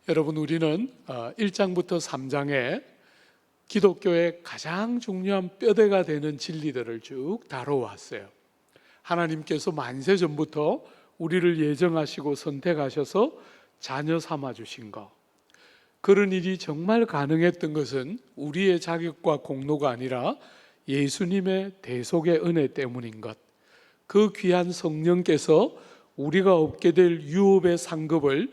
여러분, 우리는 1장부터 3장에 기독교의 가장 중요한 뼈대가 되는 진리들을 쭉 다뤄왔어요. 하나님께서 만세 전부터 우리를 예정하시고 선택하셔서 자녀 삼아주신 것, 그런 일이 정말 가능했던 것은 우리의 자격과 공로가 아니라 예수님의 대속의 은혜 때문인 것, 그 귀한 성령께서 우리가 얻게 될 유업의 상급을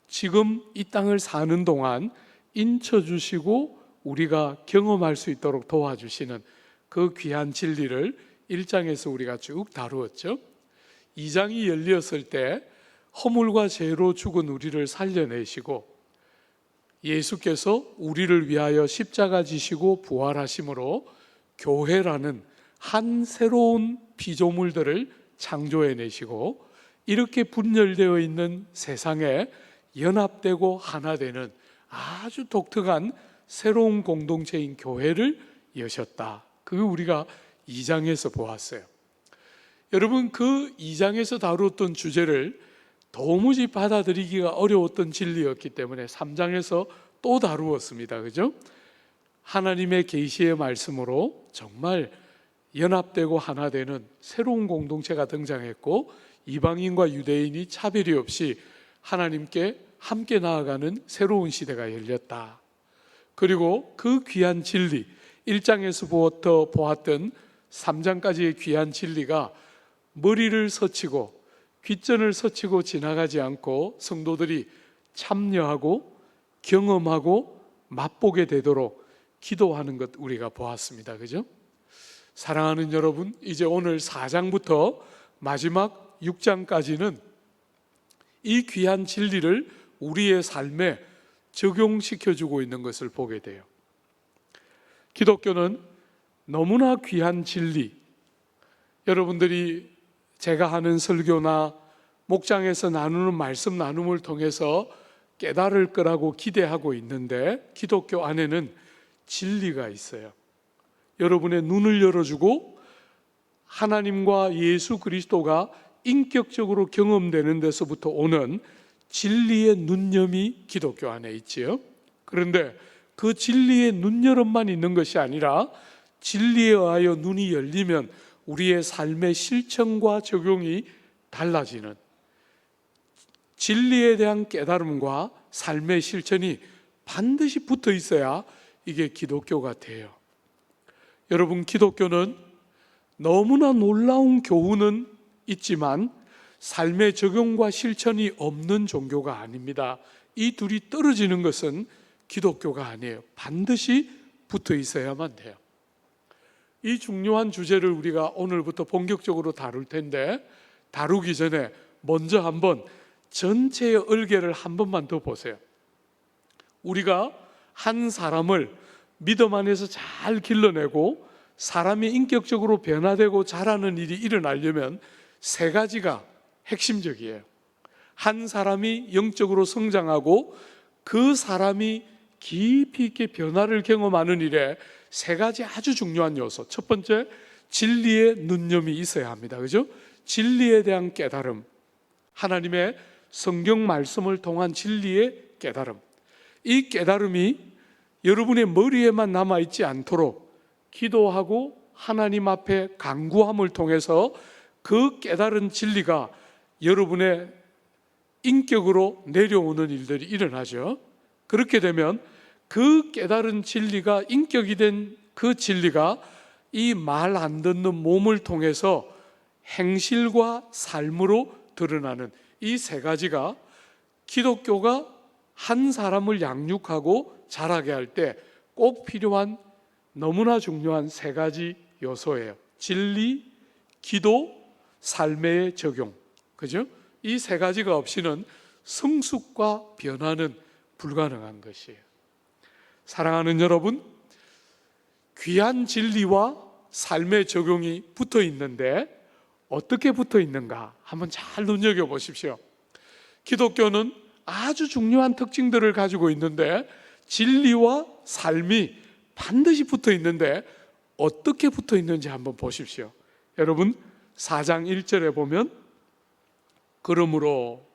지금 이 땅을 사는 동안 인쳐주시고 우리가 경험할 수 있도록 도와주시는 그 귀한 진리를 1장에서 우리가 쭉 다루었죠. 2장이 열렸을 때 허물과 죄로 죽은 우리를 살려내시고 예수께서 우리를 위하여 십자가 지시고 부활하심으로 교회라는 한 새로운 피조물들을 창조해내시고 이렇게 분열되어 있는 세상에 연합되고 하나 되는 아주 독특한 새로운 공동체인 교회를 여셨다. 그거 우리가 2장에서 보았어요. 여러분, 그 2장에서 다루었던 주제를 도무지 받아들이기가 어려웠던 진리였기 때문에 3장에서 또 다루었습니다. 그죠? 하나님의 계시의 말씀으로 정말 연합되고 하나 되는 새로운 공동체가 등장했고 이방인과 유대인이 차별이 없이 하나님께 함께 나아가는 새로운 시대가 열렸다. 그리고 그 귀한 진리, 1장에서부터 보았던 3장까지의 귀한 진리가 머리를 서치고 귓전을 서치고 지나가지 않고 성도들이 참여하고 경험하고 맛보게 되도록 기도하는 것 우리가 보았습니다. 그죠? 사랑하는 여러분, 이제 오늘 4장부터 마지막 6장까지는 이 귀한 진리를 우리의 삶에 적용시켜주고 있는 것을 보게 돼요. 기독교는 너무나 귀한 진리, 여러분들이 제가 하는 설교나 목장에서 나누는 말씀 나눔을 통해서 깨달을 거라고 기대하고 있는데 기독교 안에는 진리가 있어요. 여러분의 눈을 열어주고 하나님과 예수 그리스도가 인격적으로 경험되는 데서부터 오는 진리의 눈염이 기독교 안에 있지요. 그런데 그 진리의 눈여름만 있는 것이 아니라 진리에 의하여 눈이 열리면 우리의 삶의 실천과 적용이 달라지는, 진리에 대한 깨달음과 삶의 실천이 반드시 붙어 있어야 이게 기독교가 돼요. 여러분, 기독교는 너무나 놀라운 교훈은 있지만 삶의 적용과 실천이 없는 종교가 아닙니다. 이 둘이 떨어지는 것은 기독교가 아니에요. 반드시 붙어 있어야만 돼요. 이 중요한 주제를 우리가 오늘부터 본격적으로 다룰 텐데 다루기 전에 먼저 한번 전체의 얼개를 한 번만 더 보세요. 우리가 한 사람을 믿음 안에서 잘 길러내고 사람이 인격적으로 변화되고 자라는 일이 일어나려면 세 가지가 핵심적이에요. 한 사람이 영적으로 성장하고 그 사람이 깊이 있게 변화를 경험하는 일에 세 가지 아주 중요한 요소. 첫 번째, 진리의 눈염이 있어야 합니다. 그죠? 진리에 대한 깨달음, 하나님의 성경 말씀을 통한 진리의 깨달음. 이 깨달음이 여러분의 머리에만 남아있지 않도록 기도하고 하나님 앞에 간구함을 통해서 그 깨달은 진리가 여러분의 인격으로 내려오는 일들이 일어나죠. 그렇게 되면 그 깨달은 진리가 인격이 된 그 진리가 이 말 안 듣는 몸을 통해서 행실과 삶으로 드러나는 이 세 가지가 기독교가 한 사람을 양육하고 자라게 할 때 꼭 필요한 너무나 중요한 세 가지 요소예요. 진리, 기도, 삶의 적용. 그죠? 이 세 가지가 없이는 성숙과 변화는 불가능한 것이에요. 사랑하는 여러분, 귀한 진리와 삶의 적용이 붙어 있는데 어떻게 붙어 있는가 한번 잘 눈여겨보십시오. 기독교는 아주 중요한 특징들을 가지고 있는데 진리와 삶이 반드시 붙어 있는데 어떻게 붙어 있는지 한번 보십시오. 여러분, 4장 1절에 보면 그러므로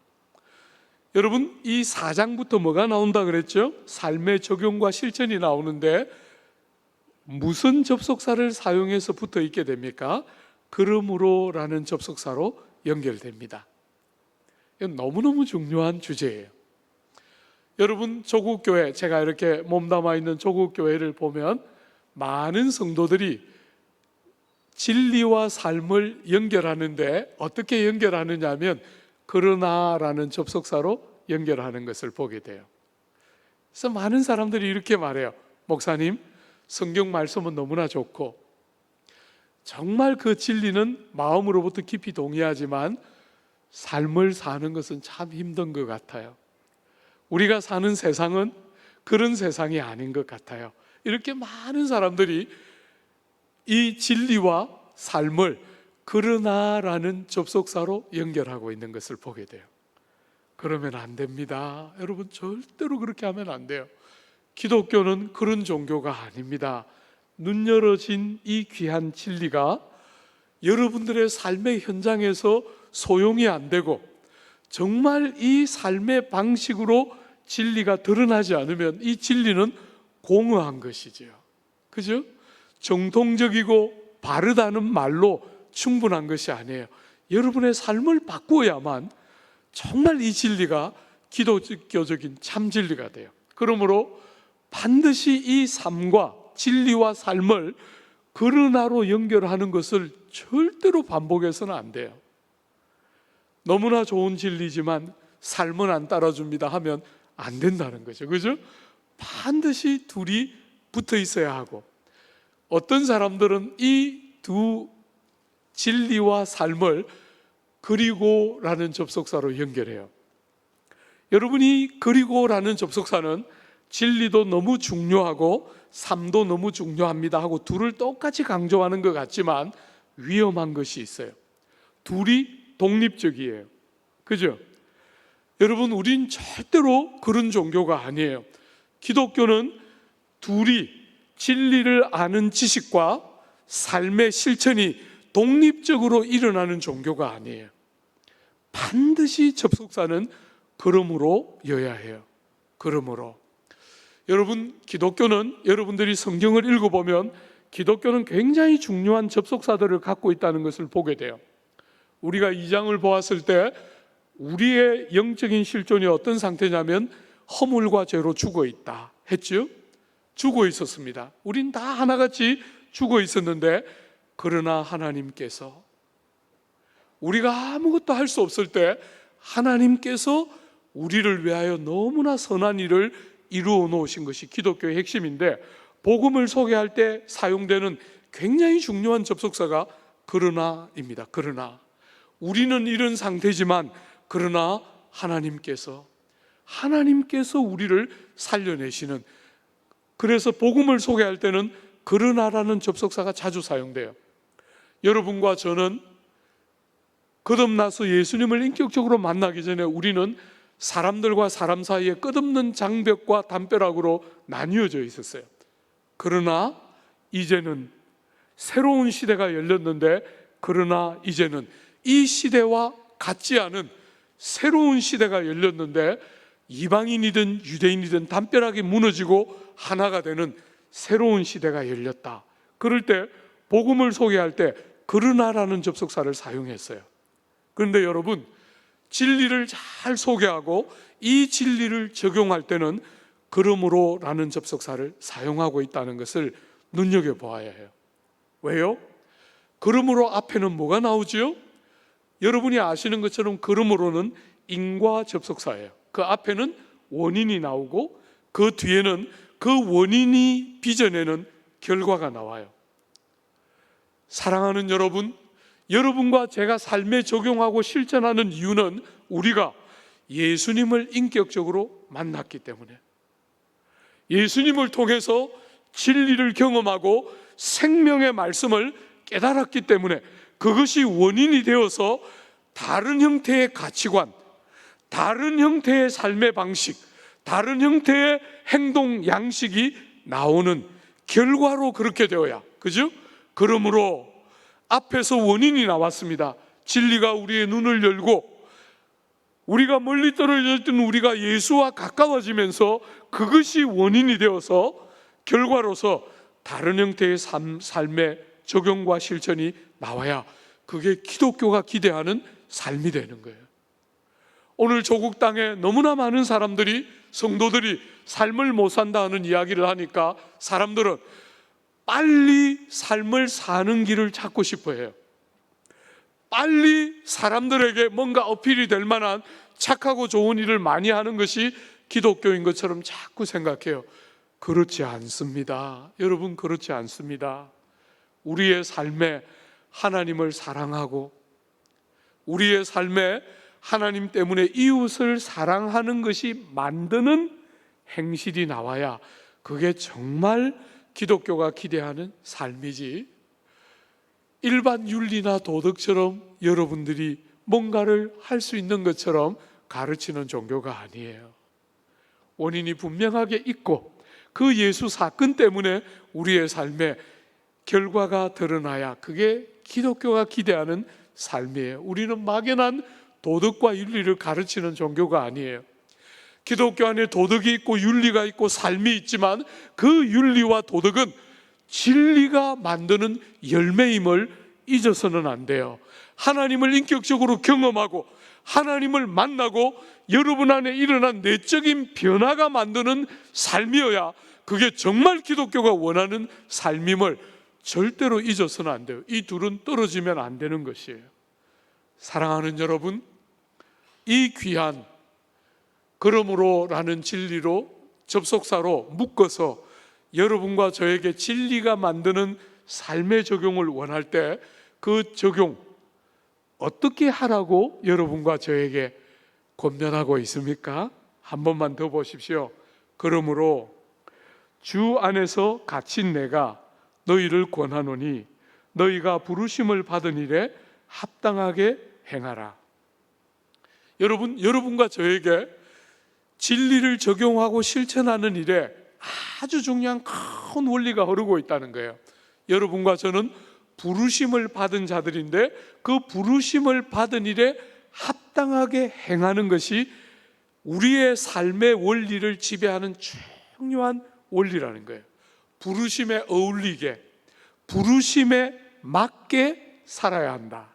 여러분, 이 4장부터 뭐가 나온다 그랬죠? 삶의 적용과 실천이 나오는데 무슨 접속사를 사용해서 붙어 있게 됩니까? 그러므로라는 접속사로 연결됩니다. 이건 너무너무 중요한 주제예요. 여러분, 조국교회, 제가 이렇게 몸담아 있는 조국교회를 보면 많은 성도들이 진리와 삶을 연결하는데 어떻게 연결하느냐 하면 그러나라는 접속사로 연결하는 것을 보게 돼요. 그래서 많은 사람들이 이렇게 말해요. 목사님, 성경 말씀은 너무나 좋고 정말 그 진리는 마음으로부터 깊이 동의하지만 삶을 사는 것은 참 힘든 것 같아요. 우리가 사는 세상은 그런 세상이 아닌 것 같아요. 이렇게 많은 사람들이 이 진리와 삶을 그러나라는 접속사로 연결하고 있는 것을 보게 돼요. 그러면 안 됩니다. 여러분, 절대로 그렇게 하면 안 돼요. 기독교는 그런 종교가 아닙니다. 눈 열어진 이 귀한 진리가 여러분들의 삶의 현장에서 소용이 안 되고 정말 이 삶의 방식으로 진리가 드러나지 않으면 이 진리는 공허한 것이죠. 그죠? 정통적이고 바르다는 말로 충분한 것이 아니에요. 여러분의 삶을 바꾸어야만 정말 이 진리가 기독교적인 참 진리가 돼요. 그러므로 반드시 이 삶과 진리와 삶을 그러나로 연결하는 것을 절대로 반복해서는 안 돼요. 너무나 좋은 진리지만 삶은 안 따라줍니다 하면 안 된다는 거죠. 그죠? 반드시 둘이 붙어 있어야 하고, 어떤 사람들은 이 두 진리와 삶을 그리고라는 접속사로 연결해요. 여러분이 그리고라는 접속사는 진리도 너무 중요하고 삶도 너무 중요합니다 하고 둘을 똑같이 강조하는 것 같지만 위험한 것이 있어요. 둘이 독립적이에요. 그죠? 여러분, 우린 절대로 그런 종교가 아니에요. 기독교는 둘이 진리를 아는 지식과 삶의 실천이 독립적으로 일어나는 종교가 아니에요. 반드시 접속사는 그러므로여야 해요. 그러므로. 여러분, 기독교는 여러분들이 성경을 읽어보면 기독교는 굉장히 중요한 접속사들을 갖고 있다는 것을 보게 돼요. 우리가 2장을 보았을 때 우리의 영적인 실존이 어떤 상태냐면 허물과 죄로 죽어 있다 했죠? 죽어 있었습니다. 우린 다 하나같이 죽어 있었는데 그러나 하나님께서 우리가 아무것도 할 수 없을 때 하나님께서 우리를 위하여 너무나 선한 일을 이루어 놓으신 것이 기독교의 핵심인데, 복음을 소개할 때 사용되는 굉장히 중요한 접속사가 그러나입니다. 그러나 우리는 이런 상태지만 그러나 하나님께서 우리를 살려내시는, 그래서 복음을 소개할 때는 그러나라는 접속사가 자주 사용돼요. 여러분과 저는 거듭나서 예수님을 인격적으로 만나기 전에 우리는 사람들과 사람 사이에 끝없는 장벽과 담벼락으로 나뉘어져 있었어요. 그러나 이제는 새로운 시대가 열렸는데, 그러나 이제는 이 시대와 같지 않은 새로운 시대가 열렸는데 이방인이든 유대인이든 담벼락이 무너지고 하나가 되는 새로운 시대가 열렸다. 그럴 때 복음을 소개할 때 그러나라는 접속사를 사용했어요. 그런데 여러분, 진리를 잘 소개하고 이 진리를 적용할 때는 그러므로라는 접속사를 사용하고 있다는 것을 눈여겨보아야 해요. 왜요? 그러므로 앞에는 뭐가 나오지요? 여러분이 아시는 것처럼 그러므로는 인과 접속사예요. 그 앞에는 원인이 나오고 그 뒤에는 그 원인이 빚어내는 결과가 나와요. 사랑하는 여러분, 여러분과 제가 삶에 적용하고 실천하는 이유는 우리가 예수님을 인격적으로 만났기 때문에, 예수님을 통해서 진리를 경험하고 생명의 말씀을 깨달았기 때문에, 그것이 원인이 되어서 다른 형태의 가치관, 다른 형태의 삶의 방식, 다른 형태의 행동 양식이 나오는 결과로 그렇게 되어야, 그죠? 그러므로 앞에서 원인이 나왔습니다. 진리가 우리의 눈을 열고 우리가 멀리 떨어져 있던 우리가 예수와 가까워지면서 그것이 원인이 되어서 결과로서 다른 형태의 삶의 적용과 실천이 나와야 그게 기독교가 기대하는 삶이 되는 거예요. 오늘 조국 땅에 너무나 많은 사람들이, 성도들이 삶을 못 산다는 이야기를 하니까 사람들은 빨리 삶을 사는 길을 찾고 싶어 해요. 빨리 사람들에게 뭔가 어필이 될 만한 착하고 좋은 일을 많이 하는 것이 기독교인 것처럼 자꾸 생각해요. 그렇지 않습니다. 여러분, 그렇지 않습니다. 우리의 삶에 하나님을 사랑하고 우리의 삶에 하나님 때문에 이웃을 사랑하는 것이 만드는 행실이 나와야 그게 정말 기독교가 기대하는 삶이지, 일반 윤리나 도덕처럼 여러분들이 뭔가를 할 수 있는 것처럼 가르치는 종교가 아니에요. 원인이 분명하게 있고 그 예수 사건 때문에 우리의 삶에 결과가 드러나야 그게 기독교가 기대하는 삶이에요. 우리는 막연한 도덕과 윤리를 가르치는 종교가 아니에요. 기독교 안에 도덕이 있고 윤리가 있고 삶이 있지만 그 윤리와 도덕은 진리가 만드는 열매임을 잊어서는 안 돼요. 하나님을 인격적으로 경험하고 하나님을 만나고 여러분 안에 일어난 내적인 변화가 만드는 삶이어야 그게 정말 기독교가 원하는 삶임을 절대로 잊어서는 안 돼요. 이 둘은 떨어지면 안 되는 것이에요. 사랑하는 여러분, 이 귀한 그러므로라는 진리로 접속사로 묶어서 여러분과 저에게 진리가 만드는 삶의 적용을 원할 때 그 적용 어떻게 하라고 여러분과 저에게 권면하고 있습니까? 한 번만 더 보십시오. 그러므로 주 안에서 갇힌 내가 너희를 권하노니 너희가 부르심을 받은 일에 합당하게 행하라. 여러분과 저에게 진리를 적용하고 실천하는 일에 아주 중요한 큰 원리가 흐르고 있다는 거예요. 여러분과 저는 부르심을 받은 자들인데 그 부르심을 받은 일에 합당하게 행하는 것이 우리의 삶의 원리를 지배하는 중요한 원리라는 거예요. 부르심에 어울리게, 부르심에 맞게 살아야 한다.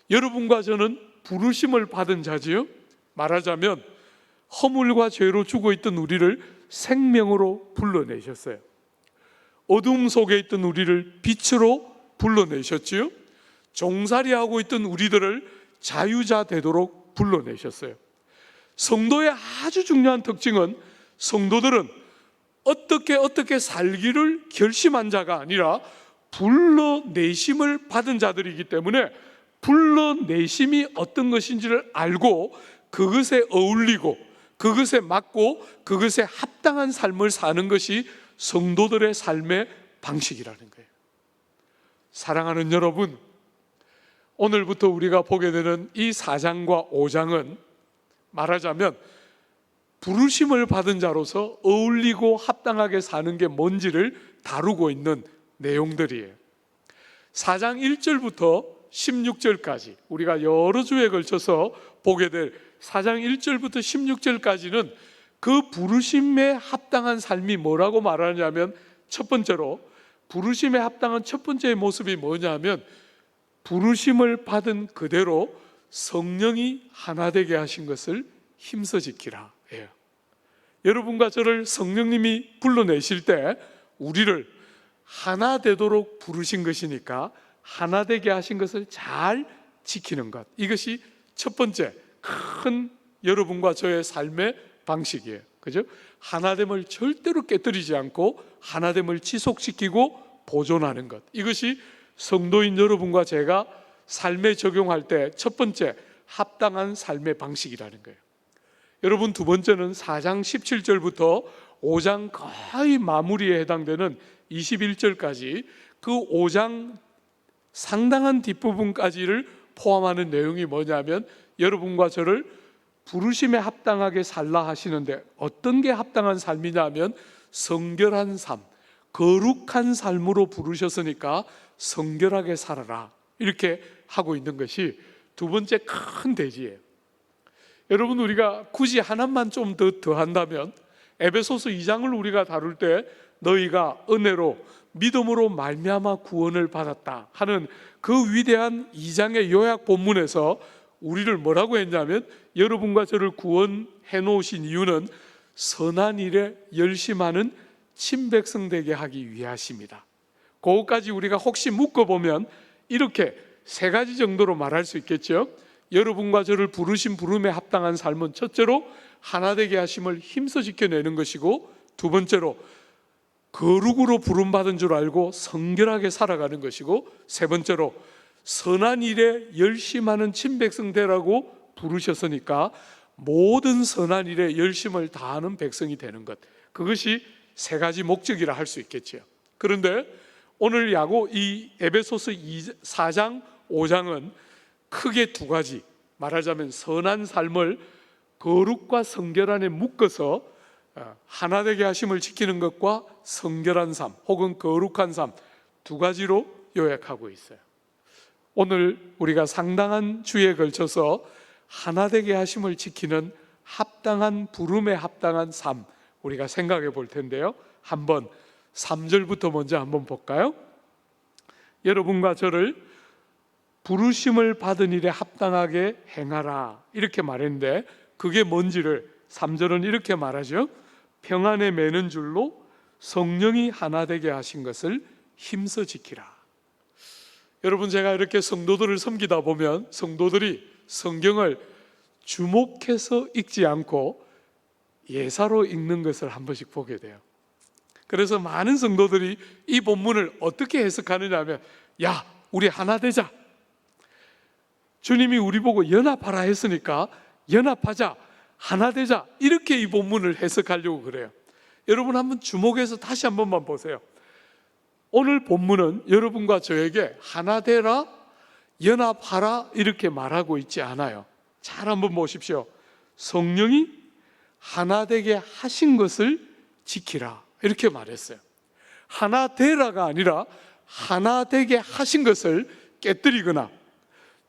여러분과 저는 부르심을 받은 자지요. 말하자면 허물과 죄로 죽어있던 우리를 생명으로 불러내셨어요. 어둠 속에 있던 우리를 빛으로 불러내셨지요. 종살이하고 있던 우리들을 자유자 되도록 불러내셨어요. 성도의 아주 중요한 특징은 성도들은 어떻게 살기를 결심한 자가 아니라 불러내심을 받은 자들이기 때문에 불러내심이 어떤 것인지를 알고 그것에 어울리고 그것에 맞고 그것에 합당한 삶을 사는 것이 성도들의 삶의 방식이라는 거예요. 사랑하는 여러분, 오늘부터 우리가 보게 되는 이 4장과 5장은 말하자면 부르심을 받은 자로서 어울리고 합당하게 사는 게 뭔지를 다루고 있는 내용들이에요. 4장 1절부터 16절까지 우리가 여러 주에 걸쳐서 보게 될 4장 1절부터 16절까지는 그 부르심에 합당한 삶이 뭐라고 말하냐면, 첫 번째로 부르심에 합당한 첫 번째 모습이 뭐냐면 부르심을 받은 그대로 성령이 하나 되게 하신 것을 힘써 지키라 예요. 여러분과 저를 성령님이 불러내실 때 우리를 하나 되도록 부르신 것이니까 하나 되게 하신 것을 잘 지키는 것, 이것이 첫 번째 큰 여러분과 저의 삶의 방식이에요. 그죠? 하나됨을 절대로 깨뜨리지 않고 하나됨을 지속시키고 보존하는 것, 이것이 성도인 여러분과 제가 삶에 적용할 때 첫 번째 합당한 삶의 방식이라는 거예요. 여러분, 두 번째는 4장 17절부터 5장 거의 마무리에 해당되는 21절까지 그 5장 상당한 뒷부분까지를 포함하는 내용이 뭐냐면 여러분과 저를 부르심에 합당하게 살라 하시는데 어떤 게 합당한 삶이냐면 성결한 삶, 거룩한 삶으로 부르셨으니까 성결하게 살아라, 이렇게 하고 있는 것이 두 번째 큰 대지예요. 여러분, 우리가 굳이 하나만 좀 더 한다면 에베소서 2장을 우리가 다룰 때 너희가 은혜로 믿음으로 말미암아 구원을 받았다 하는 그 위대한 2장의 요약 본문에서 우리를 뭐라고 했냐면, 여러분과 저를 구원해 놓으신 이유는 선한 일에 열심하는 친백성 되게 하기 위하십니다. 그것까지 우리가 혹시 묶어보면 이렇게 세 가지 정도로 말할 수 있겠죠. 여러분과 저를 부르신 부름에 합당한 삶은 첫째로 하나 되게 하심을 힘써 지켜내는 것이고, 두 번째로 거룩으로 부름받은 줄 알고 성결하게 살아가는 것이고, 세 번째로 선한 일에 열심하는 친백성 되라고 부르셨으니까 모든 선한 일에 열심을 다하는 백성이 되는 것, 그것이 세 가지 목적이라 할 수 있겠죠. 그런데 오늘 이 에베소서 4장 5장은 크게 두 가지, 말하자면 선한 삶을 거룩과 성결 안에 묶어서 하나 되게 하심을 지키는 것과 성결한 삶 혹은 거룩한 삶, 두 가지로 요약하고 있어요. 오늘 우리가 상당한 주에 걸쳐서 하나 되게 하심을 지키는 합당한 부름에 합당한 삶, 우리가 생각해 볼 텐데요. 한번 3절부터 먼저 한번 볼까요? 여러분과 저를 부르심을 받은 일에 합당하게 행하라, 이렇게 말했는데 그게 뭔지를 3절은 이렇게 말하죠. 평안에 매는 줄로 성령이 하나 되게 하신 것을 힘써 지키라. 여러분, 제가 이렇게 성도들을 섬기다 보면 성도들이 성경을 주목해서 읽지 않고 예사로 읽는 것을 한 번씩 보게 돼요. 그래서 많은 성도들이 이 본문을 어떻게 해석하느냐 하면, 야, 우리 하나 되자, 주님이 우리 보고 연합하라 했으니까 연합하자, 하나 되자, 이렇게 이 본문을 해석하려고 그래요. 여러분, 한번 주목해서 다시 한 번만 보세요. 오늘 본문은 여러분과 저에게 하나 되라, 연합하라 이렇게 말하고 있지 않아요. 잘 한번 보십시오. 성령이 하나 되게 하신 것을 지키라, 이렇게 말했어요. 하나 되라가 아니라 하나 되게 하신 것을 깨뜨리거나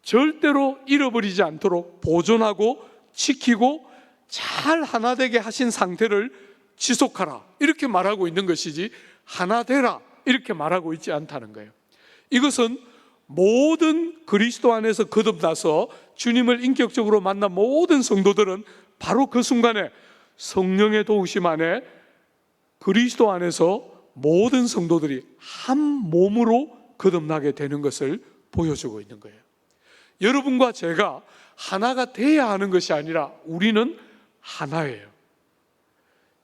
절대로 잃어버리지 않도록 보존하고 지키고 잘 하나 되게 하신 상태를 지속하라, 이렇게 말하고 있는 것이지 하나 되라 이렇게 말하고 있지 않다는 거예요. 이것은 모든 그리스도 안에서 거듭나서 주님을 인격적으로 만난 모든 성도들은 바로 그 순간에 성령의 도우심 안에 그리스도 안에서 모든 성도들이 한 몸으로 거듭나게 되는 것을 보여주고 있는 거예요. 여러분과 제가 하나가 돼야 하는 것이 아니라 우리는 하나예요.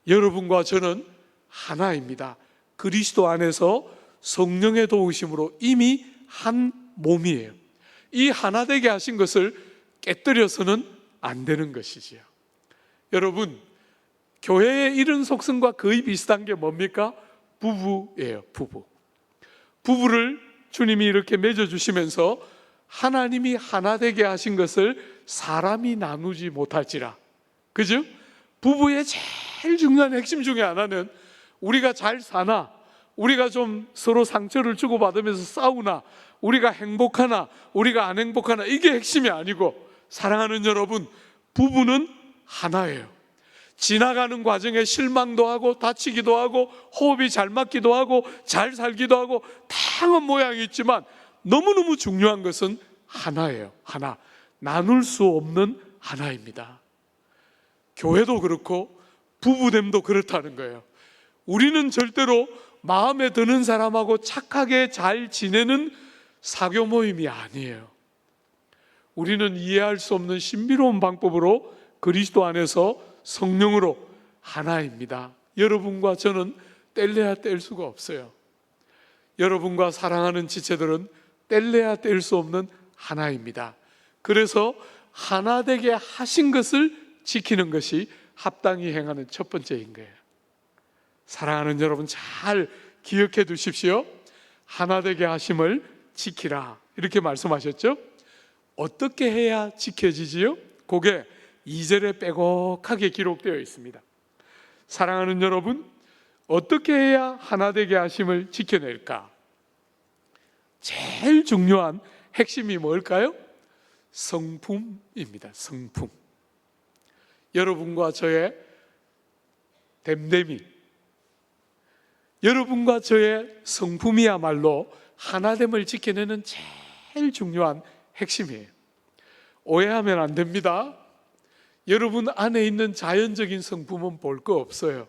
여러분과 저는 하나입니다. 그리스도 안에서 성령의 도우심으로 이미 한 몸이에요. 이 하나 되게 하신 것을 깨뜨려서는 안 되는 것이지요. 여러분, 교회의 이런 속성과 거의 비슷한 게 뭡니까? 부부예요. 부부를 주님이 이렇게 맺어주시면서 하나님이 하나 되게 하신 것을 사람이 나누지 못할지라. 그죠? 부부의 제일 중요한 핵심 중에 하나는 우리가 잘 사나, 우리가 좀 서로 상처를 주고받으면서 싸우나, 우리가 행복하나, 우리가 안 행복하나, 이게 핵심이 아니고, 사랑하는 여러분, 부부는 하나예요. 지나가는 과정에 실망도 하고 다치기도 하고 호흡이 잘 맞기도 하고 잘 살기도 하고 다양한 모양이 있지만 너무너무 중요한 것은 하나예요. 하나, 나눌 수 없는 하나입니다. 교회도 그렇고 부부됨도 그렇다는 거예요. 우리는 절대로 마음에 드는 사람하고 착하게 잘 지내는 사교 모임이 아니에요. 우리는 이해할 수 없는 신비로운 방법으로 그리스도 안에서 성령으로 하나입니다. 여러분과 저는 뗄래야 뗄 수가 없어요. 여러분과 사랑하는 지체들은 뗄래야 뗄 수 없는 하나입니다. 그래서 하나 되게 하신 것을 지키는 것이 합당히 행하는 첫 번째인 거예요. 사랑하는 여러분, 잘 기억해 두십시오. 하나 되게 하심을 지키라, 이렇게 말씀하셨죠? 어떻게 해야 지켜지지요? 그게 2절에 빼곡하게 기록되어 있습니다. 사랑하는 여러분, 어떻게 해야 하나 되게 하심을 지켜낼까? 제일 중요한 핵심이 뭘까요? 성품입니다. 성품. 여러분과 저의 됨됨이, 여러분과 저의 성품이야말로 하나됨을 지켜내는 제일 중요한 핵심이에요. 오해하면 안 됩니다. 여러분 안에 있는 자연적인 성품은 볼 거 없어요.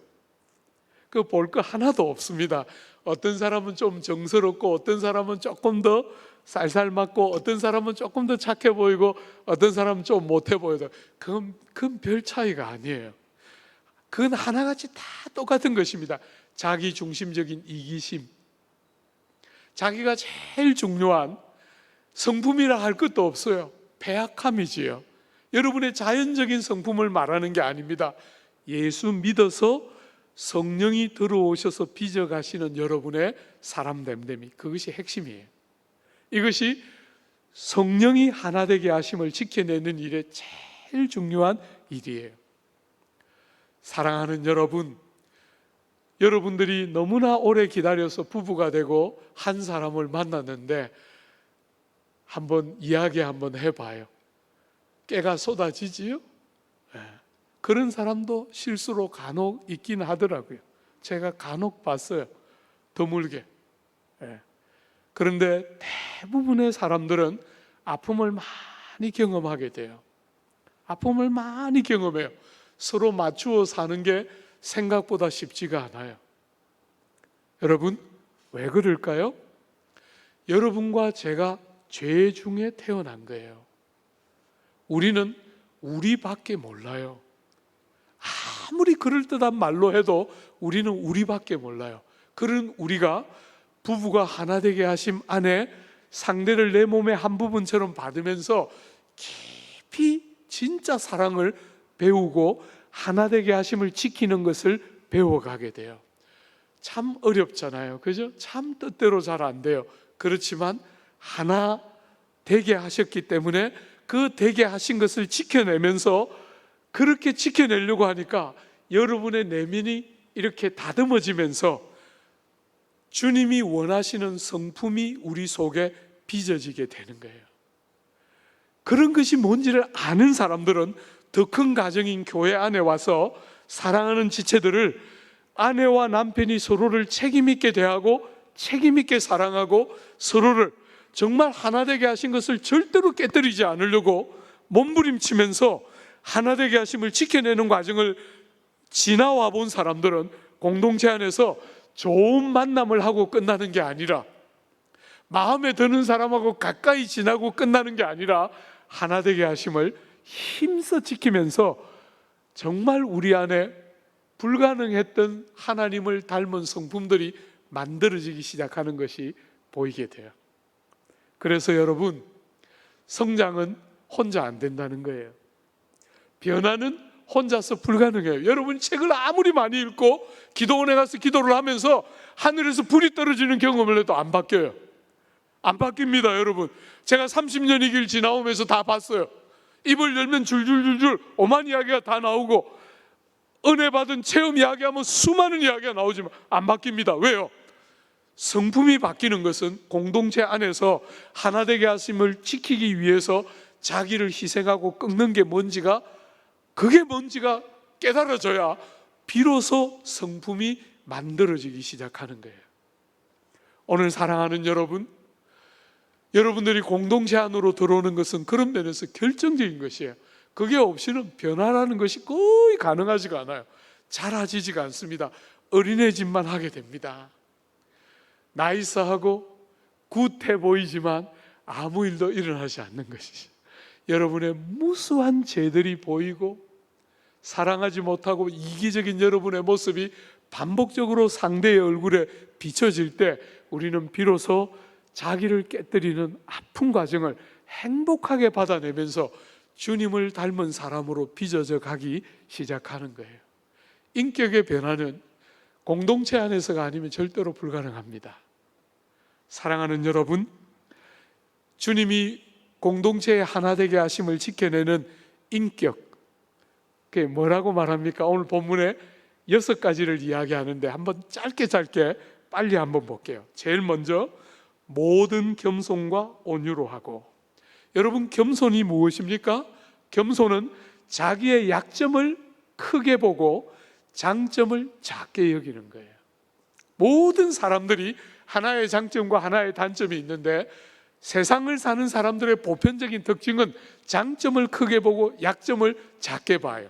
그 볼 거 하나도 없습니다. 어떤 사람은 좀 정스럽고, 어떤 사람은 조금 더 쌀쌀 맞고, 어떤 사람은 조금 더 착해 보이고, 어떤 사람은 좀 못해 보여도 그건 별 차이가 아니에요. 그건 하나같이 다 똑같은 것입니다. 자기 중심적인 이기심, 자기가 제일 중요한 성품이라 할 것도 없어요. 패약함이지요. 여러분의 자연적인 성품을 말하는 게 아닙니다. 예수 믿어서 성령이 들어오셔서 빚어가시는 여러분의 사람 됨됨이, 그것이 핵심이에요. 이것이 성령이 하나 되게 하심을 지켜내는 일에 제일 중요한 일이에요. 사랑하는 여러분, 여러분들이 너무나 오래 기다려서 부부가 되고 한 사람을 만났는데 한번 이야기 한번 해봐요. 깨가 쏟아지지요? 네. 그런 사람도 실수로 간혹 있긴 하더라고요. 제가 간혹 봤어요. 드물게. 네. 그런데 대부분의 사람들은 아픔을 많이 경험하게 돼요. 아픔을 많이 경험해요. 서로 맞추어 사는 게 생각보다 쉽지가 않아요. 여러분, 왜 그럴까요? 여러분과 제가 죄 중에 태어난 거예요. 우리는 우리밖에 몰라요. 아무리 그럴듯한 말로 해도 우리는 우리밖에 몰라요. 그런 우리가 부부가 하나 되게 하심 안에 상대를 내 몸의 한 부분처럼 받으면서 깊이 진짜 사랑을 배우고 하나 되게 하심을 지키는 것을 배워가게 돼요. 참 어렵잖아요. 그죠? 참 뜻대로 잘 안 돼요. 그렇지만 하나 되게 하셨기 때문에 그 되게 하신 것을 지켜내면서 그렇게 지켜내려고 하니까 여러분의 내면이 이렇게 다듬어지면서 주님이 원하시는 성품이 우리 속에 빚어지게 되는 거예요. 그런 것이 뭔지를 아는 사람들은 더 큰 가정인 교회 안에 와서 사랑하는 지체들을 아내와 남편이 서로를 책임 있게 대하고 책임 있게 사랑하고 서로를 정말 하나 되게 하신 것을 절대로 깨뜨리지 않으려고 몸부림치면서 하나 되게 하심을 지켜내는 과정을 지나와 본 사람들은 공동체 안에서 좋은 만남을 하고 끝나는 게 아니라, 마음에 드는 사람하고 가까이 지나고 끝나는 게 아니라 하나 되게 하심을 힘써 지키면서 정말 우리 안에 불가능했던 하나님을 닮은 성품들이 만들어지기 시작하는 것이 보이게 돼요. 그래서 여러분, 성장은 혼자 안 된다는 거예요. 변화는 혼자서 불가능해요. 여러분 책을 아무리 많이 읽고 기도원에 가서 기도를 하면서 하늘에서 불이 떨어지는 경험을 해도 안 바뀌어요. 안 바뀝니다. 여러분, 제가 30년 이 길 지나오면서 다 봤어요. 입을 열면 줄줄줄줄 오만 이야기가 다 나오고, 은혜 받은 체험 이야기하면 수많은 이야기가 나오지만 안 바뀝니다. 왜요? 성품이 바뀌는 것은 공동체 안에서 하나 되게 하심을 지키기 위해서 자기를 희생하고 꺾는 게 뭔지가, 그게 뭔지가 깨달아져야 비로소 성품이 만들어지기 시작하는 거예요. 오늘 사랑하는 여러분, 여러분들이 공동체 안으로 들어오는 것은 그런 면에서 결정적인 것이에요. 그게 없이는 변화라는 것이 거의 가능하지가 않아요. 자라지지가 않습니다. 어린애 짓만 하게 됩니다. 나이스하고 굿해 보이지만 아무 일도 일어나지 않는 것이죠. 여러분의 무수한 죄들이 보이고 사랑하지 못하고 이기적인 여러분의 모습이 반복적으로 상대의 얼굴에 비춰질 때 우리는 비로소 자기를 깨뜨리는 아픈 과정을 행복하게 받아내면서 주님을 닮은 사람으로 빚어져 가기 시작하는 거예요. 인격의 변화는 공동체 안에서가 아니면 절대로 불가능합니다. 사랑하는 여러분, 주님이 공동체의 하나 되게 하심을 지켜내는 인격, 그게 뭐라고 말합니까? 오늘 본문에 6가지를 이야기하는데 한번 짧게 빨리 한번 볼게요. 제일 먼저 모든 겸손과 온유로 하고. 여러분, 겸손이 무엇입니까? 겸손은 자기의 약점을 크게 보고 장점을 작게 여기는 거예요. 모든 사람들이 하나의 장점과 하나의 단점이 있는데 세상을 사는 사람들의 보편적인 특징은 장점을 크게 보고 약점을 작게 봐요.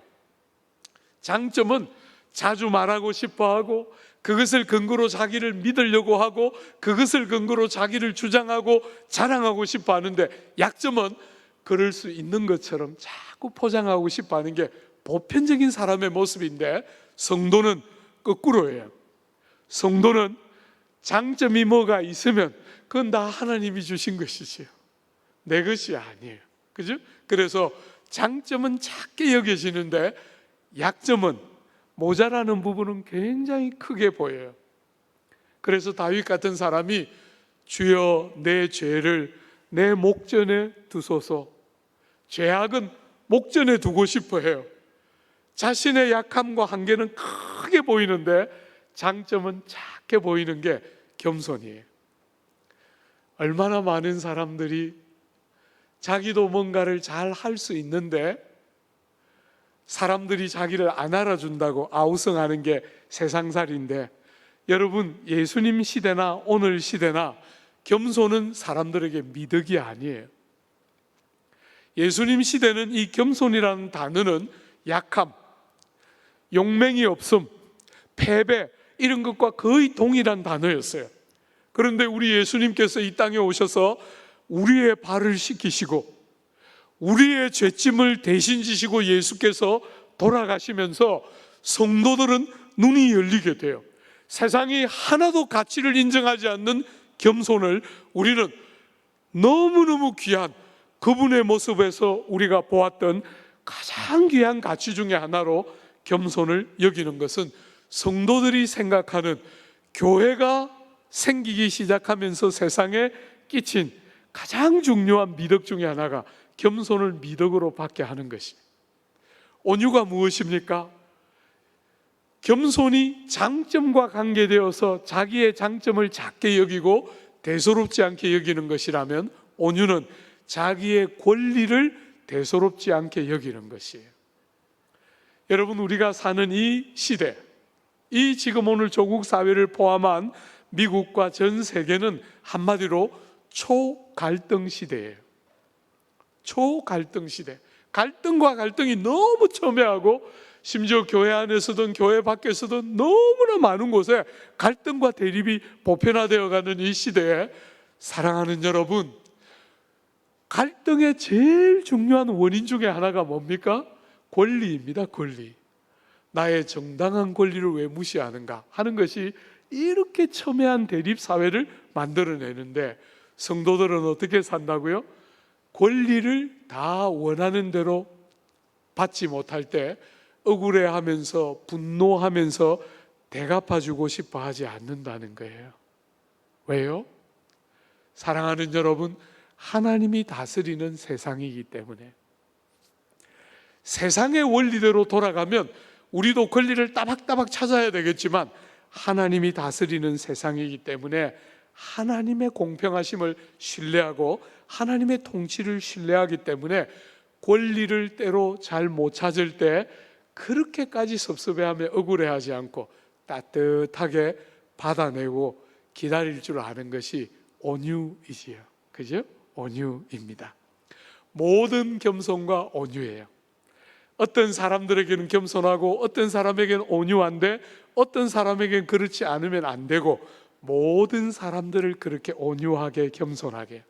장점은 자주 말하고 싶어 하고 그것을 근거로 자기를 믿으려고 하고 그것을 근거로 자기를 주장하고 자랑하고 싶어 하는데, 약점은 그럴 수 있는 것처럼 자꾸 포장하고 싶어 하는 게 보편적인 사람의 모습인데, 성도는 거꾸로예요. 성도는 장점이 뭐가 있으면 그건 다 하나님이 주신 것이지요, 내 것이 아니에요. 그죠? 그래서 장점은 작게 여겨지는데 약점은, 모자라는 부분은 굉장히 크게 보여요. 그래서 다윗 같은 사람이 주여 내 죄를 내 목전에 두소서, 죄악은 목전에 두고 싶어 해요. 자신의 약함과 한계는 크게 보이는데 장점은 작게 보이는 게 겸손이에요. 얼마나 많은 사람들이 자기도 뭔가를 잘 할 수 있는데 사람들이 자기를 안 알아준다고 아우성하는 게 세상살인데, 여러분 예수님 시대나 오늘 시대나 겸손은 사람들에게 미덕이 아니에요. 예수님 시대는 이 겸손이라는 단어는 약함, 용맹이 없음, 패배 이런 것과 거의 동일한 단어였어요. 그런데 우리 예수님께서 이 땅에 오셔서 우리의 발을 씻기시고 우리의 죄짐을 대신 지시고 예수께서 돌아가시면서 성도들은 눈이 열리게 돼요. 세상이 하나도 가치를 인정하지 않는 겸손을 우리는 너무너무 귀한 그분의 모습에서 우리가 보았던 가장 귀한 가치 중에 하나로 겸손을 여기는 것은, 성도들이 생각하는 교회가 생기기 시작하면서 세상에 끼친 가장 중요한 미덕 중에 하나가 겸손을 미덕으로 받게 하는 것입니다. 온유가 무엇입니까? 겸손이 장점과 관계되어서 자기의 장점을 작게 여기고 대수롭지 않게 여기는 것이라면, 온유는 자기의 권리를 대수롭지 않게 여기는 것이에요. 여러분, 우리가 사는 이 시대, 이 지금 오늘 조국 사회를 포함한 미국과 전 세계는 한마디로 초갈등 시대예요. 초갈등 시대. 갈등과 갈등이 너무 첨예하고, 심지어 교회 안에서든 교회 밖에서든 너무나 많은 곳에 갈등과 대립이 보편화되어 가는 이 시대에, 사랑하는 여러분, 갈등의 제일 중요한 원인 중에 하나가 뭡니까? 권리입니다. 권리. 나의 정당한 권리를 왜 무시하는가 하는 것이 이렇게 첨예한 대립 사회를 만들어내는데, 성도들은 어떻게 산다고요? 권리를 다 원하는 대로 받지 못할 때 억울해하면서 분노하면서 대갚아주고 싶어 하지 않는다는 거예요. 왜요? 사랑하는 여러분, 하나님이 다스리는 세상이기 때문에. 세상의 원리대로 돌아가면 우리도 권리를 따박따박 찾아야 되겠지만, 하나님이 다스리는 세상이기 때문에 하나님의 공평하심을 신뢰하고 하나님의 통치를 신뢰하기 때문에 권리를 때로 잘 못 찾을 때 그렇게까지 섭섭해하며 억울해하지 않고 따뜻하게 받아내고 기다릴 줄 아는 것이 온유이지요. 그죠? 온유입니다. 모든 겸손과 온유예요. 어떤 사람들에게는 겸손하고 어떤 사람에게는 온유한데 어떤 사람에게는 그렇지 않으면 안 되고, 모든 사람들을 그렇게 온유하게 겸손하게,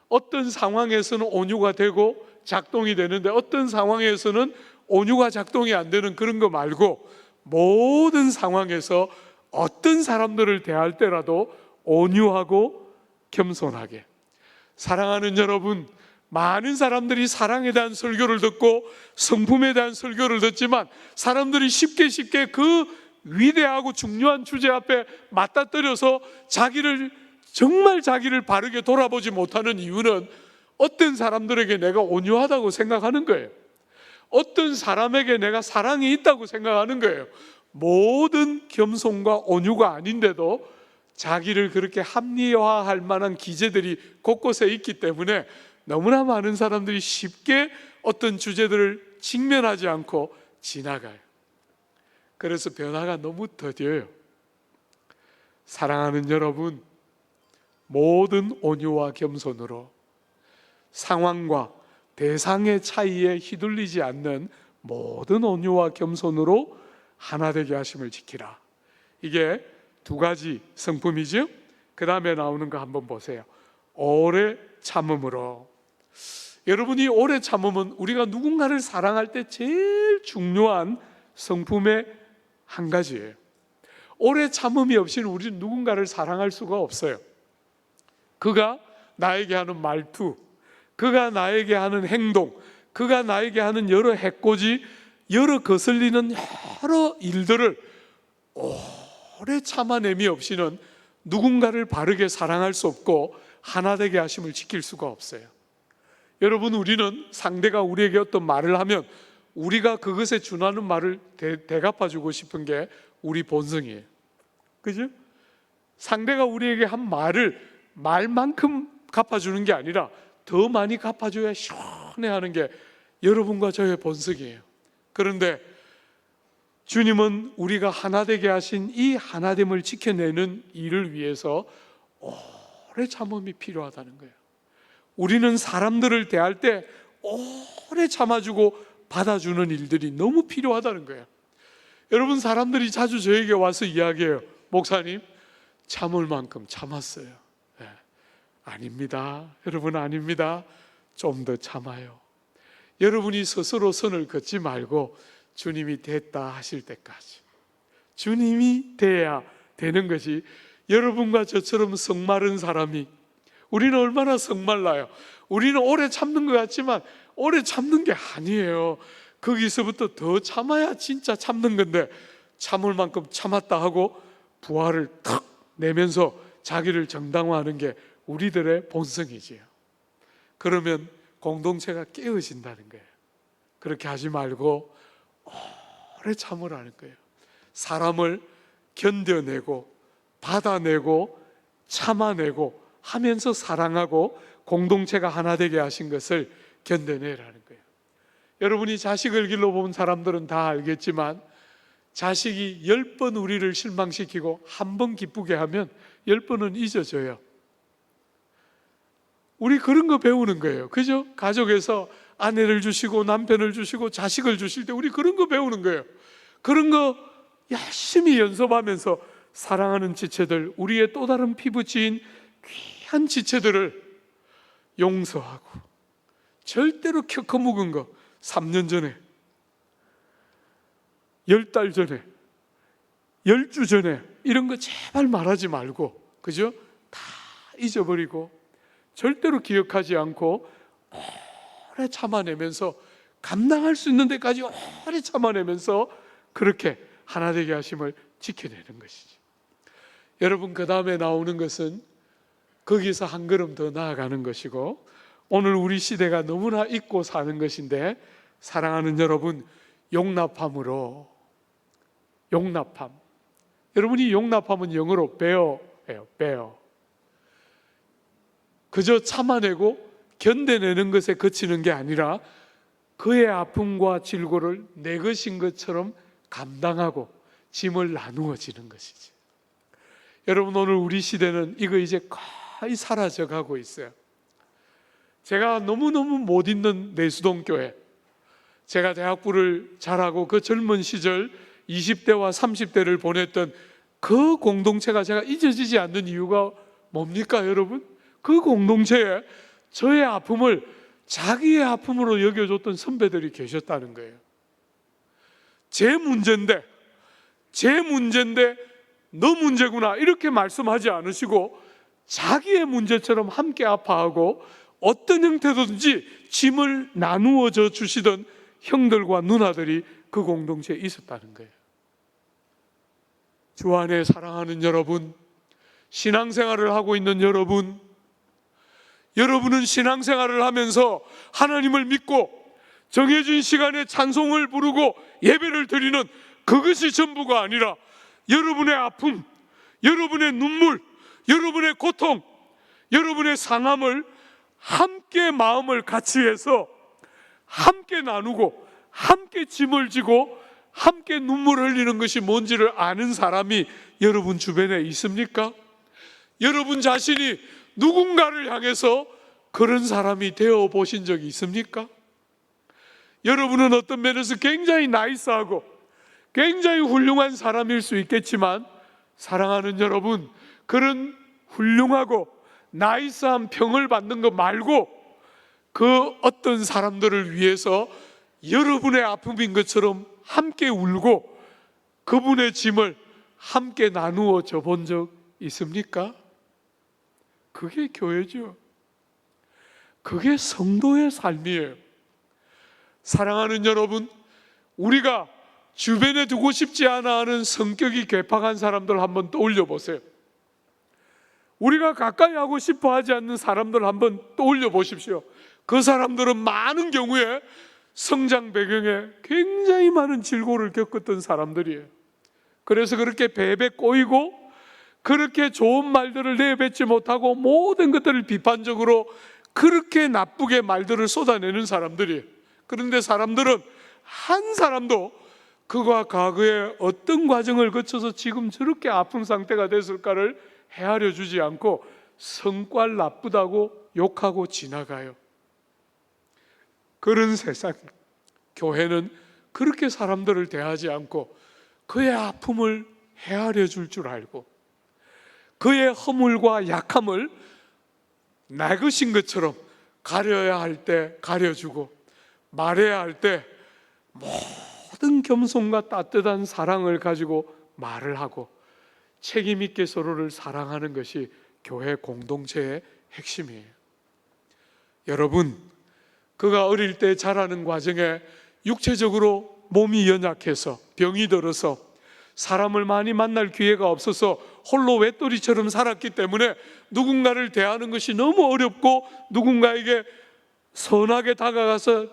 어떤 상황에서는 온유가 되고 작동이 되는데 어떤 상황에서는 온유가 작동이 안 되는 그런 거 말고, 모든 상황에서 어떤 사람들을 대할 때라도 온유하고 겸손하게. 사랑하는 여러분, 많은 사람들이 사랑에 대한 설교를 듣고 성품에 대한 설교를 듣지만 사람들이 쉽게 그 위대하고 중요한 주제 앞에 맞닥뜨려서 정말 자기를 바르게 돌아보지 못하는 이유는, 어떤 사람들에게 내가 온유하다고 생각하는 거예요. 어떤 사람에게 내가 사랑이 있다고 생각하는 거예요. 모든 겸손과 온유가 아닌데도 자기를 그렇게 합리화할 만한 기제들이 곳곳에 있기 때문에 너무나 많은 사람들이 쉽게 어떤 주제들을 직면하지 않고 지나가요. 그래서 변화가 너무 더뎌요. 사랑하는 여러분, 모든 온유와 겸손으로 상황과 대상의 차이에 휘둘리지 않는 모든 온유와 겸손으로 하나 되게 하심을 지키라. 이게 두 가지 성품이죠. 그 다음에 나오는 거 한번 보세요. 오래 참음으로. 여러분이 오래 참으면 우리가 누군가를 사랑할 때 제일 중요한 성품의 한 가지예요. 오래 참음이 없이는 우리는 누군가를 사랑할 수가 없어요. 그가 나에게 하는 말투, 그가 나에게 하는 행동, 그가 나에게 하는 여러 해코지, 여러 거슬리는 여러 일들을 오래 참아냄이 없이는 누군가를 바르게 사랑할 수 없고 하나 되게 하심을 지킬 수가 없어요. 여러분, 우리는 상대가 우리에게 어떤 말을 하면 우리가 그것에 준하는 말을 대갚아주고 싶은 게 우리 본성이에요. 그죠? 상대가 우리에게 한 말을 말만큼 갚아주는 게 아니라 더 많이 갚아줘야 시원해하는 게 여러분과 저의 본성이에요. 그런데 주님은 우리가 하나 되게 하신 이 하나됨을 지켜내는 일을 위해서 오래 참음이 필요하다는 거예요. 우리는 사람들을 대할 때 오래 참아주고 받아주는 일들이 너무 필요하다는 거예요. 여러분, 사람들이 자주 저에게 와서 이야기해요. 목사님, 참을 만큼 참았어요. 네. 아닙니다. 여러분, 아닙니다. 좀 더 참아요. 여러분이 스스로 선을 긋지 말고 주님이 됐다 하실 때까지, 주님이 돼야 되는 것이, 여러분과 저처럼 성마른 사람이, 우리는 얼마나 성말라요. 우리는 오래 참는 것 같지만 오래 참는 게 아니에요. 거기서부터 더 참아야 진짜 참는 건데, 참을 만큼 참았다 하고 부활을 탁 내면서 자기를 정당화하는 게 우리들의 본성이지요. 그러면 공동체가 깨어진다는 거예요. 그렇게 하지 말고 오래 참으라는 거예요. 사람을 견뎌내고 받아내고 참아내고 하면서 사랑하고 공동체가 하나 되게 하신 것을 견뎌내라는 거예요. 여러분이 자식을 길러본 사람들은 다 알겠지만, 자식이 10번 우리를 실망시키고 한 번 기쁘게 하면 10번은 잊어져요. 우리 그런 거 배우는 거예요. 그죠? 가족에서 아내를 주시고 남편을 주시고 자식을 주실 때 우리 그런 거 배우는 거예요. 그런 거 열심히 연습하면서 사랑하는 지체들, 우리의 또 다른 피부치인 귀한 지체들을 용서하고, 절대로 켜커묵은 거 3년 전에, 10달 전에, 10주 전에 이런 거 제발 말하지 말고, 그죠? 다 잊어버리고 절대로 기억하지 않고 오래 참아내면서, 감당할 수 있는 데까지 오래 참아내면서 그렇게 하나 되게 하심을 지켜내는 것이지. 여러분, 그 다음에 나오는 것은 거기서 한 걸음 더 나아가는 것이고, 오늘 우리 시대가 너무나 잊고 사는 것인데, 사랑하는 여러분, 용납함으로, 용납함. 여러분이 용납함은 영어로 bear예요. bear. 그저 참아내고 견뎌내는 것에 그치는 게 아니라 그의 아픔과 질고를 내 것인 것처럼 감당하고 짐을 나누어지는 것이지. 여러분, 오늘 우리 시대는 이거 이제 거의 사라져 가고 있어요. 제가 너무너무 못 잊는 내수동교회, 제가 대학부를 잘하고 그 젊은 시절 20대와 30대를 보냈던 그 공동체가 제가 잊어지지 않는 이유가 뭡니까, 여러분? 그 공동체에 저의 아픔을 자기의 아픔으로 여겨줬던 선배들이 계셨다는 거예요. 제 문제인데 너 문제구나 이렇게 말씀하지 않으시고 자기의 문제처럼 함께 아파하고 어떤 형태든지 짐을 나누어져 주시던 형들과 누나들이 그 공동체에 있었다는 거예요. 주 안에 사랑하는 여러분, 신앙생활을 하고 있는 여러분, 여러분은 신앙생활을 하면서 하나님을 믿고 정해진 시간에 찬송을 부르고 예배를 드리는 그것이 전부가 아니라, 여러분의 아픔, 여러분의 눈물, 여러분의 고통, 여러분의 상함을 함께 마음을 같이 해서 함께 나누고 함께 짐을 지고 함께 눈물 흘리는 것이 뭔지를 아는 사람이 여러분 주변에 있습니까? 여러분 자신이 누군가를 향해서 그런 사람이 되어 보신 적이 있습니까? 여러분은 어떤 면에서 굉장히 나이스하고 굉장히 훌륭한 사람일 수 있겠지만, 사랑하는 여러분, 그런 훌륭하고 나이스한 평을 받는 것 말고 그 어떤 사람들을 위해서 여러분의 아픔인 것처럼 함께 울고 그분의 짐을 함께 나누어 져본 적 있습니까? 그게 교회죠. 그게 성도의 삶이에요. 사랑하는 여러분, 우리가 주변에 두고 싶지 않아 하는 성격이 괴팍한 사람들 한번 떠올려 보세요. 우리가 가까이 하고 싶어 하지 않는 사람들 한번 떠올려 보십시오. 그 사람들은 많은 경우에 성장 배경에 굉장히 많은 질고를 겪었던 사람들이에요. 그래서 그렇게 배배 꼬이고 그렇게 좋은 말들을 내뱉지 못하고 모든 것들을 비판적으로 그렇게 나쁘게 말들을 쏟아내는 사람들이에요. 그런데 사람들은 한 사람도 그가 과거에 어떤 과정을 거쳐서 지금 저렇게 아픈 상태가 됐을까를 헤아려 주지 않고 성깔 나쁘다고 욕하고 지나가요. 그런 세상, 교회는 그렇게 사람들을 대하지 않고 그의 아픔을 헤아려 줄 줄 알고 그의 허물과 약함을 내 것인 것처럼 가려야 할 때 가려주고 말해야 할 때 모든 겸손과 따뜻한 사랑을 가지고 말을 하고 책임 있게 서로를 사랑하는 것이 교회 공동체의 핵심이에요. 여러분, 그가 어릴 때 자라는 과정에 육체적으로 몸이 연약해서 병이 들어서 사람을 많이 만날 기회가 없어서 홀로 외톨이처럼 살았기 때문에 누군가를 대하는 것이 너무 어렵고 누군가에게 선하게 다가가서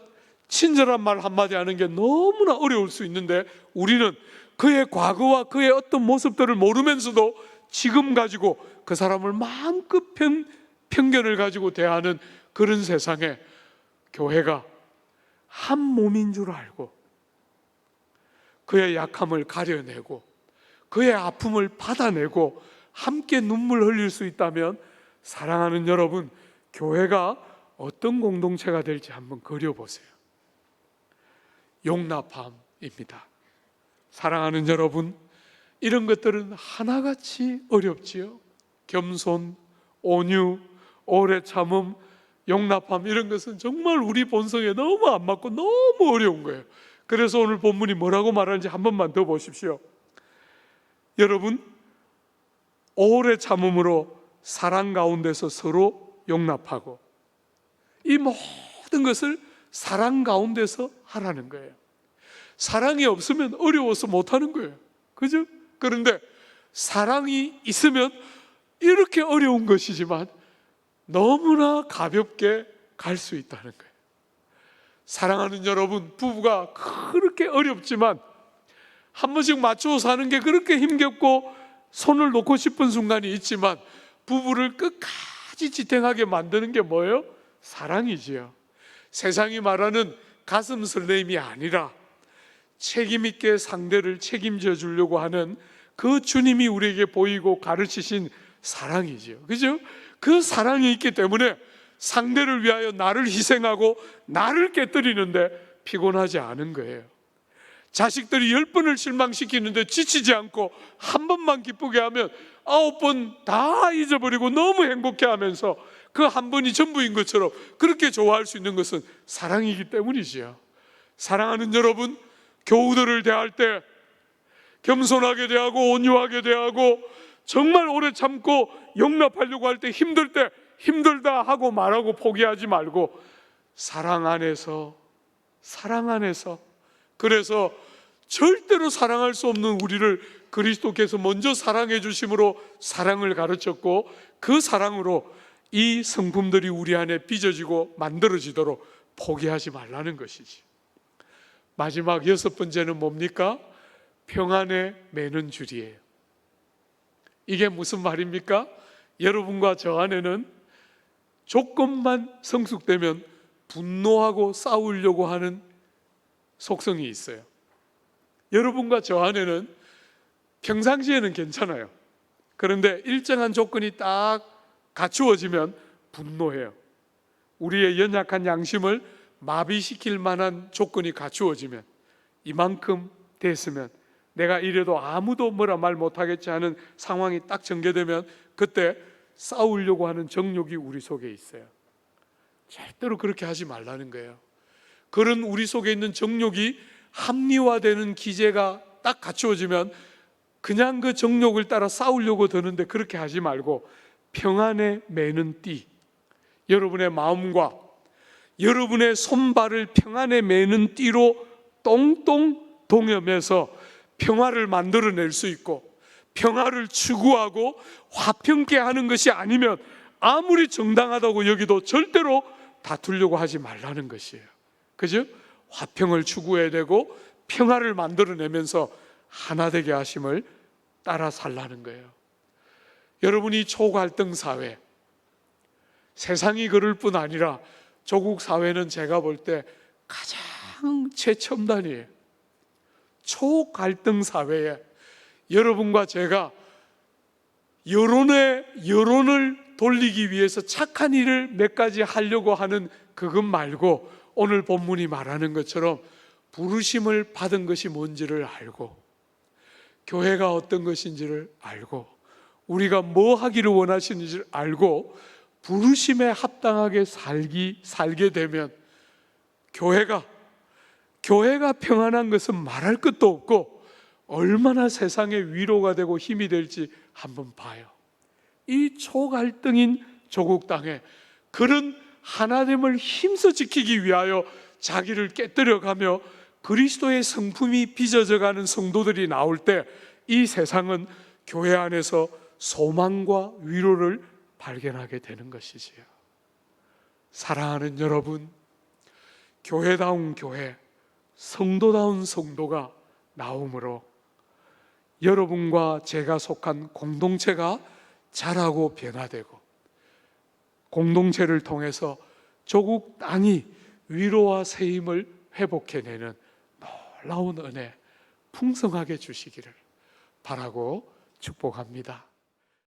친절한 말 한마디 하는 게 너무나 어려울 수 있는데, 우리는 그의 과거와 그의 어떤 모습들을 모르면서도 지금 가지고 그 사람을 마음껏 편견을 가지고 대하는 그런 세상에 교회가 한 몸인 줄 알고 그의 약함을 가려내고 그의 아픔을 받아내고 함께 눈물 흘릴 수 있다면, 사랑하는 여러분, 교회가 어떤 공동체가 될지 한번 그려보세요. 용납함입니다. 사랑하는 여러분, 이런 것들은 하나같이 어렵지요. 겸손, 온유, 오래 참음, 용납함, 이런 것은 정말 우리 본성에 너무 안 맞고 너무 어려운 거예요. 그래서 오늘 본문이 뭐라고 말하는지 한 번만 더 보십시오. 여러분, 오래 참음으로 사랑 가운데서 서로 용납하고, 이 모든 것을 사랑 가운데서 하라는 거예요. 사랑이 없으면 어려워서 못하는 거예요. 그죠? 그런데 사랑이 있으면 이렇게 어려운 것이지만 너무나 가볍게 갈 수 있다는 거예요. 사랑하는 여러분, 부부가 그렇게 어렵지만 한 번씩 맞추어 사는 게 그렇게 힘겹고 손을 놓고 싶은 순간이 있지만, 부부를 끝까지 지탱하게 만드는 게 뭐예요? 사랑이지요. 세상이 말하는 가슴 설레임이 아니라 책임 있게 상대를 책임져 주려고 하는 그 주님이 우리에게 보이고 가르치신 사랑이지요. 그죠? 그 사랑이 있기 때문에 상대를 위하여 나를 희생하고 나를 깨뜨리는데 피곤하지 않은 거예요. 자식들이 10번을 실망시키는데 지치지 않고 한 번만 기쁘게 하면 9번 다 잊어버리고 너무 행복해하면서 그 한 번이 전부인 것처럼 그렇게 좋아할 수 있는 것은 사랑이기 때문이지요. 사랑하는 여러분, 교우들을 대할 때 겸손하게 대하고 온유하게 대하고 정말 오래 참고 용납하려고 할 때 힘들 때 힘들다 하고 말하고 포기하지 말고 사랑 안에서, 그래서 절대로 사랑할 수 없는 우리를 그리스도께서 먼저 사랑해 주심으로 사랑을 가르쳤고, 그 사랑으로 이 성품들이 우리 안에 빚어지고 만들어지도록 포기하지 말라는 것이지. 마지막 6번째는 뭡니까? 평안에 매는 줄이에요. 이게 무슨 말입니까? 여러분과 저 안에는 조금만 성숙되면 분노하고 싸우려고 하는 속성이 있어요. 여러분과 저 안에는 평상시에는 괜찮아요. 그런데 일정한 조건이 딱 갖추어지면 분노해요. 우리의 연약한 양심을 마비시킬 만한 조건이 갖추어지면, 이만큼 됐으면 내가 이래도 아무도 뭐라 말 못하겠지 하는 상황이 딱 전개되면 그때 싸우려고 하는 정욕이 우리 속에 있어요. 절대로 그렇게 하지 말라는 거예요. 그런 우리 속에 있는 정욕이 합리화되는 기제가 딱 갖추어지면 그냥 그 정욕을 따라 싸우려고 드는데 그렇게 하지 말고 평안에 매는 띠, 여러분의 마음과 여러분의 손발을 평안에 매는 띠로 똥똥 동여매서 평화를 만들어낼 수 있고, 평화를 추구하고 화평케 하는 것이 아니면 아무리 정당하다고 여기도 절대로 다투려고 하지 말라는 것이에요. 그죠? 화평을 추구해야 되고 평화를 만들어내면서 하나 되게 하심을 따라 살라는 거예요. 여러분이 초갈등 사회, 세상이 그럴 뿐 아니라 조국 사회는 제가 볼 때 가장 최첨단이에요. 초갈등 사회에 여러분과 제가 여론을 돌리기 위해서 착한 일을 몇 가지 하려고 하는 그것 말고, 오늘 본문이 말하는 것처럼 부르심을 받은 것이 뭔지를 알고, 교회가 어떤 것인지를 알고, 우리가 뭐 하기를 원하시는지를 알고 부르심에 합당하게 살게 되면 교회가 평안한 것은 말할 것도 없고 얼마나 세상에 위로가 되고 힘이 될지 한번 봐요. 이 초갈등인 조국 땅에 그런 하나됨을 힘써 지키기 위하여 자기를 깨뜨려가며 그리스도의 성품이 빚어져가는 성도들이 나올 때 이 세상은 교회 안에서 소망과 위로를 발견하게 되는 것이지요. 사랑하는 여러분, 교회다운 교회, 성도다운 성도가 나오므로 여러분과 제가 속한 공동체가 자라고 변화되고, 공동체를 통해서 조국 땅이 위로와 새 힘을 회복해내는 놀라운 은혜 풍성하게 주시기를 바라고 축복합니다.